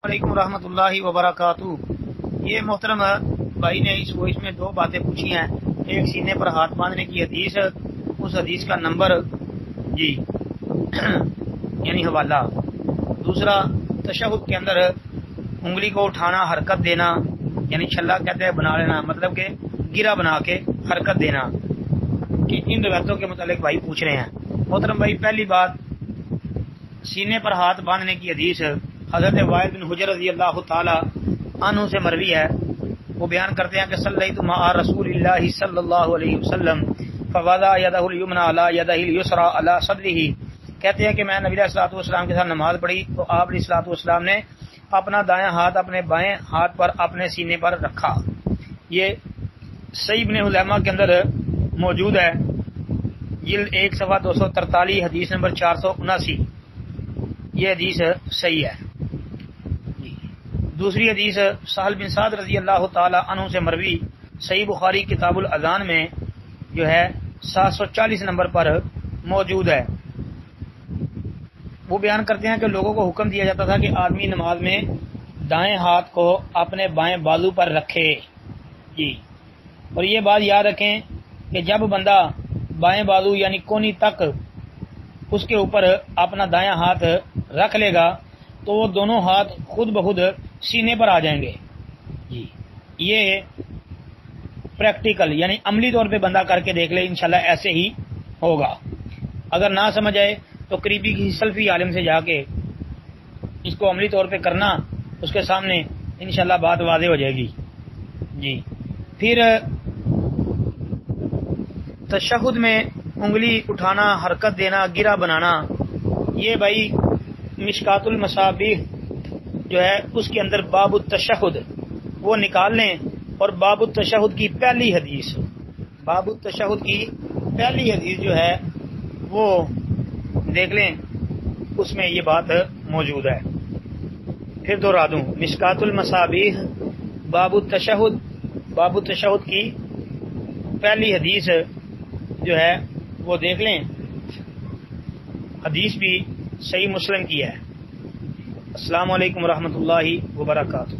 علیکم ورحمۃ اللہ وبرکاتہ۔ یہ محترم بھائی نے اس وائس میں دو باتیں پوچھی ہیں، ایک سینے پر ہاتھ باندھنے کی حدیث، اس حدیث کا نمبر جی یعنی حوالہ، دوسرا تشہد کے اندر انگلی کو اٹھانا، حرکت دینا، یعنی چھلا کہتے ہیں بنا لینا، مطلب کہ گرا بنا کے حرکت دینا، کہ ان روایتوں کے متعلق بھائی پوچھ رہے ہیں۔ محترم بھائی، پہلی بات، سینے پر ہاتھ باندھنے کی حدیث حضرت وائل بن حجر رضی اللہ تعالی عنہ سے مروی ہے۔ وہ بیان کرتے ہیں کہ صلیت مع رسول اللہ صلی اللہ علیہ وسلم فوضع یدہ الیمنی علی یدہ الیسری علی صدرہ، کہتے ہیں کہ میں نبی علیہ الصلوۃ والسلام کے ساتھ نماز پڑھی تو آپ علیہ الصلوۃ والسلام نے اپنا دایاں ہاتھ اپنے بائیں ہاتھ پر اپنے سینے پر رکھا۔ یہ صحیح ابن خزیمہ کے اندر موجود ہے، جلد 1 صفحہ 243، حدیث نمبر 479۔ یہ حدیث صحیح ہے۔ دوسری حدیث سہل بن سعد رضی اللہ تعالی عنہ سے مروی، صحیح بخاری کتاب الاذان میں جو ہے 740 نمبر پر موجود ہے۔ وہ بیان کرتے ہیں کہ لوگوں کو حکم دیا جاتا تھا کہ آدمی نماز میں دائیں ہاتھ کو اپنے بائیں بازو پر رکھے جی، اور یہ بات یاد رکھیں کہ جب بندہ بائیں بازو یعنی کونی تک اس کے اوپر اپنا دایاں ہاتھ رکھ لے گا تو وہ دونوں ہاتھ خود بخود سینے پر آ جائیں گے جی۔ یہ پریکٹیکل یعنی عملی طور پہ بندہ کر کے دیکھ لے، انشاءاللہ ایسے ہی ہوگا۔ اگر نہ سمجھ آئے تو قریبی کسی سلفی عالم سے جا کے اس کو عملی طور پہ کرنا، اس کے سامنے انشاءاللہ بات واضح ہو جائے گی جی۔ پھر تشہد میں انگلی اٹھانا، حرکت دینا، گرا بنانا، یہ بھائی مشکات المصابیح جو ہے اس کے اندر باب التشہد وہ نکال لیں، اور باب التشہد کی پہلی حدیث، باب التشہد کی پہلی حدیث جو ہے وہ دیکھ لیں، اس میں یہ بات موجود ہے۔ پھر دوہرا دوں، مشکات المصابیح باب التشہد کی پہلی حدیث جو ہے وہ دیکھ لیں، حدیث بھی صحیح مسلم کی ہے۔ السلام علیکم ورحمۃ اللہ وبرکاتہ۔